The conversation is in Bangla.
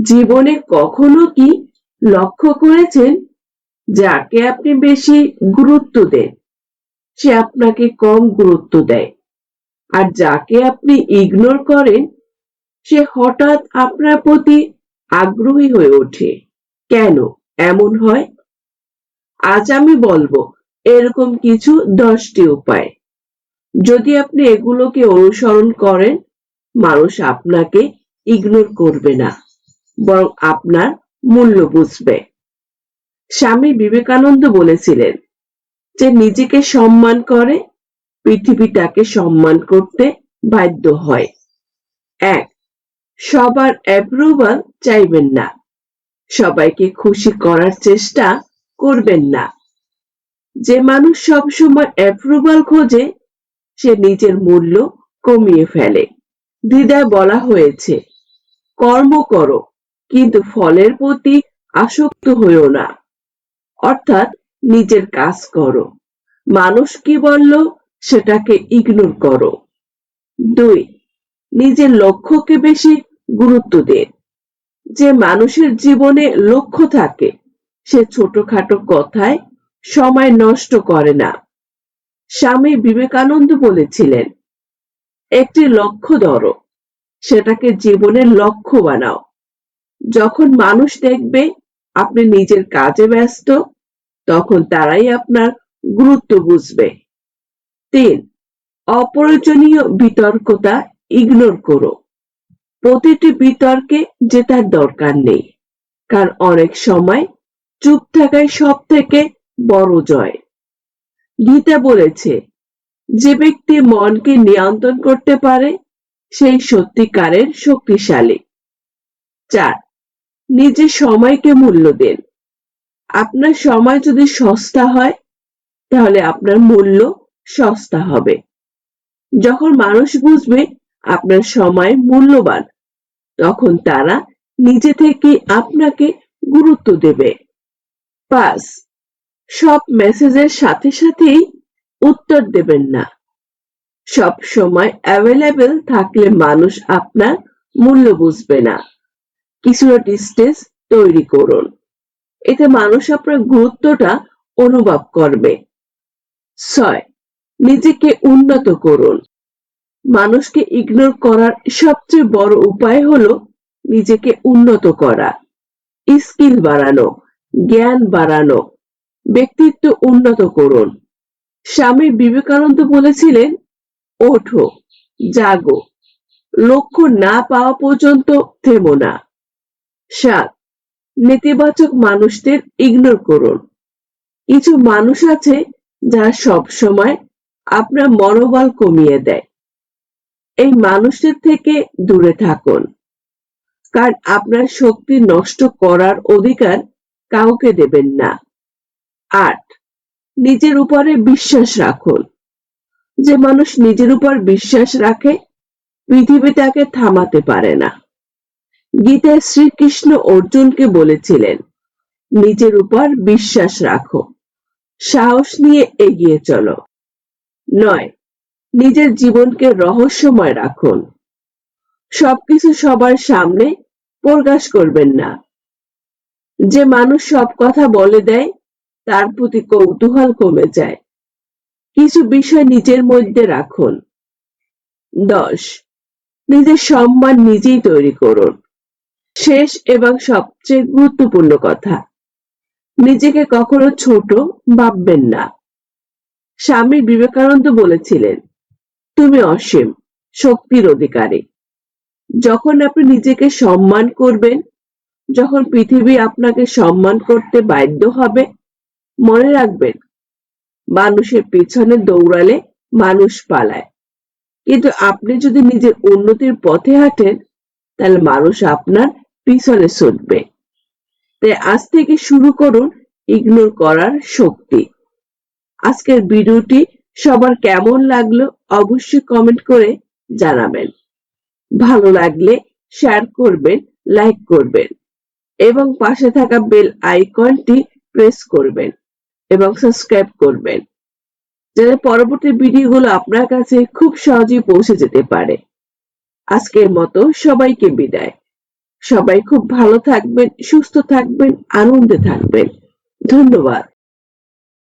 জীবনে কখনো কি লক্ষ্য করেছেন, যাকে আপনি বেশি গুরুত্ব দেন সে আপনাকে কম গুরুত্ব দেয়, আর যাকে আপনি ইগনোর করেন সে হঠাৎ আপনার প্রতি আগ্রহী হয়ে ওঠে? কেন এমন হয়? আজ আমি বলবো এরকম কিছু 10টি উপায়। যদি আপনি এগুলোকে অনুসরণ করেন, মানুষ আপনাকে ইগনোর করবে না, বরং আপনার মূল্য বুঝবে। স্বামী বিবেকানন্দ বলেছিলেন, যে নিজেকে সম্মান করে পৃথিবী তাকে সম্মান করতে বাধ্য হয়। 1. সবার অ্যাপ্রুভাল চাইবেন না। সবাইকে খুশি করার চেষ্টা করবেন না। যে মানুষ সবসময় অ্যাপ্রুভাল খোঁজে সে নিজের মূল্য কমিয়ে ফেলে। দ্বিধায় বলা হয়েছে, কর্ম করো কিন্তু ফলের প্রতি আসক্ত হইও না। অর্থাৎ নিজের কাজ করো, মানুষ কি বলল সেটাকে ইগনোর করো। 2. নিজের লক্ষ্যকে বেশি গুরুত্ব দিন। যে মানুষের জীবনে লক্ষ্য থাকে সে ছোটখাটো কথায় সময় নষ্ট করে না। স্বামী বিবেকানন্দ বলেছিলেন, একটি লক্ষ্য ধরো, সেটাকে জীবনের লক্ষ্য বানাও। যখন মানুষ দেখবে আপনি নিজের কাজে ব্যস্ত, তখন তারাই আপনার গুরুত্ব বুঝবে। 3. অপ্রয়োজনীয় বিতর্কতা ইগনোর করো। প্রতিটি বিতর্কে জেতার দরকার নেই, কারণ অনেক সময় চুপ থাকাই সব থেকে বড় জয়। গীতা বলেছে, যে ব্যক্তি মনকে নিয়ন্ত্রণ করতে পারে সেই সত্যিকারের শক্তিশালী। 4. নিজের সময়কে মূল্য দিন। আপনার সময় যদি সস্তা হয় তাহলে আপনার মূল্য সস্তা হবে। যখন মানুষ বুঝবে আপনার সময় মূল্যবান, তখন তারা নিজে থেকে আপনাকে গুরুত্ব দেবে। 5. সব মেসেজের সাথে সাথেই উত্তর দেবেন না। সব সময় অ্যাভেলেবেল থাকলে মানুষ আপনার মূল্য বুঝবে না। কিছুটা ডিস্টেন্স তৈরি করুন, এতে মানুষ আপনার গুরুত্বটা অনুভব করবে। 6. নিজেকে উন্নত করুন। মানুষকে ইগনোর করার সবচেয়ে বড় উপায় হলো নিজেকে উন্নত করা। স্কিল বাড়ানো, জ্ঞান বাড়ানো, ব্যক্তিত্ব উন্নত করুন। স্বামী বিবেকানন্দ বলেছিলেন, ওঠো, জাগো, লক্ষ্য না পাওয়া পর্যন্ত থেমো না। 7. নেতিবাচক মানুষদের ইগনোর করুন। কিছু মানুষ আছে যারা সব সময় আপনার মনোবল কমিয়ে দেয়। এই মানুষদের থেকে দূরে থাকুন, কারণ আপনার শক্তি নষ্ট করার অধিকার কাউকে দেবেন না। 8. নিজের উপরে বিশ্বাস রাখুন। যে মানুষ নিজের উপর বিশ্বাস রাখে পৃথিবী তাকে থামাতে পারে না। গীতায় শ্রীকৃষ্ণ অর্জুনকে বলেছিলেন, নিজের উপর বিশ্বাস রাখো, সাহস নিয়ে এগিয়ে চলো। 9. নিজের জীবনকে রহস্যময় রাখুন। সবকিছু সবার সামনে প্রকাশ করবেন না। যে মানুষ সব কথা বলে দেয় তার প্রতি কৌতূহল কমে যায়। কিছু বিষয় নিজের মধ্যে রাখুন। 10. নিজের সম্মান নিজেই তৈরি করুন। শেষ এবং সবচেয়ে গুরুত্বপূর্ণ কথা, নিজেকে কখনো ছোট ভাববেন না। স্বামী বিবেকানন্দ বলেছিলেন, তুমি অসীম শক্তির অধিকারী। যখন আপনি নিজেকে সম্মান করবেন, যখন পৃথিবী আপনাকে সম্মান করতে বাধ্য হবে, মনে রাখবেন, মানুষের পিছনে দৌড়ালে মানুষ পালায়, কিন্তু আপনি যদি নিজের উন্নতির পথে হাঁটেন তাহলে মানুষ আপনার পিছনে ছুটবে। তাই আজ থেকে শুরু করুন ইগনোর করার শক্তি। আজকের ভিডিওটি সবার কেমন লাগলো অবশ্যই কমেন্ট করে জানাবেন। ভালো লাগলে শেয়ার করবেন, লাইক করবেন এবং পাশে থাকা বেল আইকনটি প্রেস করবেন এবং সাবস্ক্রাইব করবেন, যাতে পরবর্তী ভিডিওগুলো আপনার কাছে খুব সহজেই পৌঁছে যেতে পারে। আজকের মতো সবাইকে বিদায়। সবাই খুব ভালো থাকবেন, সুস্থ থাকবেন, আনন্দে থাকবেন। ধন্যবাদ।